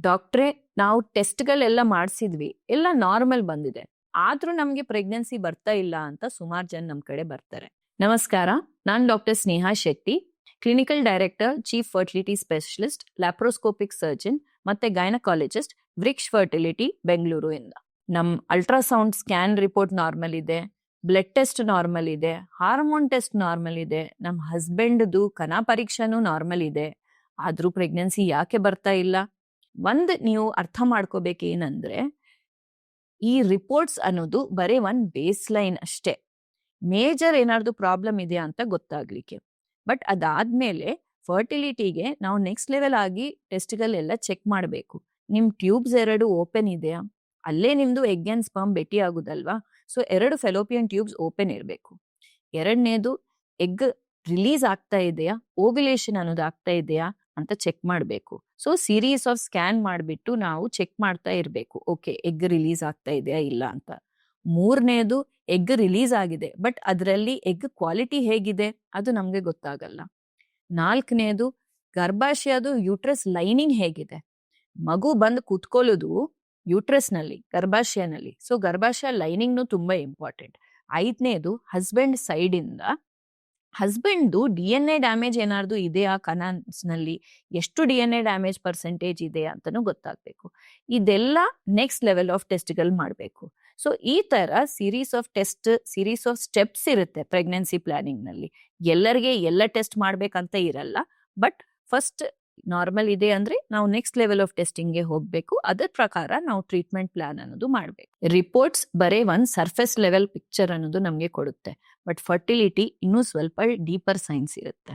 ಡಾಕ್ಟ್ರೇ, ನಾವು ಟೆಸ್ಟ್ಗಳೆಲ್ಲ ಮಾಡಿಸಿದ್ವಿ, ಎಲ್ಲ ನಾರ್ಮಲ್ ಬಂದಿದೆ, ಆದ್ರೂ ನಮ್ಗೆ ಪ್ರೆಗ್ನೆನ್ಸಿ ಬರ್ತಾ ಇಲ್ಲ ಅಂತ ಸುಮಾರು ಜನ ನಮ್ ಕಡೆ ಬರ್ತಾರೆ. ನಮಸ್ಕಾರ, ನಾನ್ doctor Sneha Shetty, clinical director, chief fertility specialist, laparoscopic surgeon ಮತ್ತೆ ಗೈನಕಾಲಜಿಸ್ಟ್, ವ್ರಿಕ್ಷ್ ಫರ್ಟಿಲಿಟಿ ಬೆಂಗಳೂರು ಇಂದ. ನಮ್ ಅಲ್ಟ್ರಾಸೌಂಡ್ ಸ್ಕ್ಯಾನ್ ರಿಪೋರ್ಟ್ ನಾರ್ಮಲ್ ಇದೆ, ಬ್ಲಡ್ ಟೆಸ್ಟ್ ನಾರ್ಮಲ್ ಇದೆ, ಹಾರ್ಮೋನ್ ಟೆಸ್ಟ್ ನಾರ್ಮಲ್ ಇದೆ, ನಮ್ ಹಸ್ಬೆಂಡ್ದು ಕಣ ಪರೀಕ್ಷೆನೂ ನಾರ್ಮಲ್ ಇದೆ, ಆದ್ರೂ ಪ್ರೆಗ್ನೆನ್ಸಿ ಯಾಕೆ ಬರ್ತಾ ಇಲ್ಲ? ನೀವು ಅರ್ಥ ಮಾಡ್ಕೋಬೇಕೇನಂದ್ರೆ, ಈ ರಿಪೋರ್ಟ್ಸ್ ಅನ್ನೋದು ಬರೀ ಒಂದ್ ಬೇಸ್ ಲೈನ್ ಅಷ್ಟೇ, ಮೇಜರ್ ಏನಾದ್ರು ಪ್ರಾಬ್ಲಮ್ ಇದೆಯಾ ಅಂತ ಗೊತ್ತಾಗ್ಲಿಕ್ಕೆ. ಬಟ್ ಅದಾದ್ಮೇಲೆ ಫರ್ಟಿಲಿಟಿಗೆ ನಾವು ನೆಕ್ಸ್ಟ್ ಲೆವೆಲ್ ಆಗಿ ಟೆಸ್ಟ್ಗಳೆಲ್ಲ ಚೆಕ್ ಮಾಡಬೇಕು. ನಿಮ್ ಟ್ಯೂಬ್ಸ್ 2 ಓಪನ್ ಇದೆಯಾ, ಅಲ್ಲೇ ನಿಮ್ದು ಎಗ್ ಅಂಡ್ ಸ್ಪರ್ಮ್ ಭೇಟಿ ಆಗುದಲ್ವಾ, ಸೊ 2 ಫೆಲೋಪಿಯನ್ ಟ್ಯೂಬ್ಸ್ ಓಪನ್ ಇರಬೇಕು. ಎರಡನೇದು, ಎಗ್ ರಿಲೀಸ್ ಆಗ್ತಾ ಇದೆಯಾ, ಓವ್ಯುಲೇಷನ್ ಅನ್ನೋದು ಆಗ್ತಾ ಇದೆಯಾ ಅಂತ ಚೆಕ್ ಮಾಡಬೇಕು. ಸೊ ಸೀರೀಸ್ ಆಫ್ ಸ್ಕ್ಯಾನ್ ಮಾಡಿಬಿಟ್ಟು ನಾವು ಚೆಕ್ ಮಾಡ್ತಾ ಇರಬೇಕು, ಓಕೆ ಎಗ್ ರಿಲೀಸ್ ಆಗ್ತಾ ಇದೆಯಾ ಇಲ್ಲ ಅಂತ. ಮೂರನೇದು, ಎಗ್ ರಿಲೀಸ್ ಆಗಿದೆ ಬಟ್ ಅದರಲ್ಲಿ ಎಗ್ ಕ್ವಾಲಿಟಿ ಹೇಗಿದೆ ಅದು ನಮ್ಗೆ ಗೊತ್ತಾಗಲ್ಲ. ನಾಲ್ಕನೇದು, ಗರ್ಭಾಶಯದು ಯೂಟ್ರಸ್ ಲೈನಿಂಗ್ ಹೇಗಿದೆ, ಮಗು ಬಂದು ಕೂತ್ಕೊಳ್ಳೋದು ಯೂಟ್ರಸ್ ನಲ್ಲಿ, ಗರ್ಭಾಶಯನಲ್ಲಿ, ಸೊ ಗರ್ಭಾಶಯ ಲೈನಿಂಗ್ನು ತುಂಬಾ ಇಂಪಾರ್ಟೆಂಟ್. ಐದನೇದು, ಹಸ್ಬೆಂಡ್ ಸೈಡ್ ಇಂದ ಹಸ್ಬೆಂಡ್ದು DNA ಡ್ಯಾಮೇಜ್ ಏನಾದ್ರು ಇದೆಯಾ ಕನಾನ್ಸ್ನಲ್ಲಿ, ಎಷ್ಟು DNA ಡ್ಯಾಮೇಜ್ ಪರ್ಸೆಂಟೇಜ್ ಇದೆ ಅಂತಾನು ಗೊತ್ತಾಗ್ಬೇಕು. ಇದೆಲ್ಲ ನೆಕ್ಸ್ಟ್ ಲೆವೆಲ್ ಆಫ್ ಟೆಸ್ಟ್ಗಳು ಮಾಡಬೇಕು. ಸೊ ಈ ತರ series of test, series of steps ಇರುತ್ತೆ ಪ್ರೆಗ್ನೆನ್ಸಿ ಪ್ಲಾನಿಂಗ್ ನಲ್ಲಿ. ಎಲ್ಲರಿಗೆ ಎಲ್ಲ ಟೆಸ್ಟ್ ಮಾಡ್ಬೇಕಂತ ಇರಲ್ಲ, ಬಟ್ ಫಸ್ಟ್ ನಾರ್ಮಲ್ ಇದೆ ಅಂದ್ರೆ ನಾವು ನೆಕ್ಸ್ಟ್ ಲೆವೆಲ್ ಆಫ್ ಟೆಸ್ಟಿಂಗ್ಗೆ ಹೋಗ್ಬೇಕು. ಅದರ ಪ್ರಕಾರ ನಾವು ಟ್ರೀಟ್ಮೆಂಟ್ ಪ್ಲಾನ್ ಅನ್ನೋದು ಮಾಡ್ಬೇಕು. ರಿಪೋರ್ಟ್ಸ್ ಬರೇ ಒಂದ್ ಸರ್ಫೇಸ್ ಲೆವೆಲ್ ಪಿಕ್ಚರ್ ಅನ್ನೋದು ನಮ್ಗೆ ಕೊಡುತ್ತೆ, ಬಟ್ ಫರ್ಟಿಲಿಟಿ ಇನ್ನೂ ಸ್ವಲ್ಪ ಡೀಪರ್ ಸೈನ್ಸ್ ಇರುತ್ತೆ.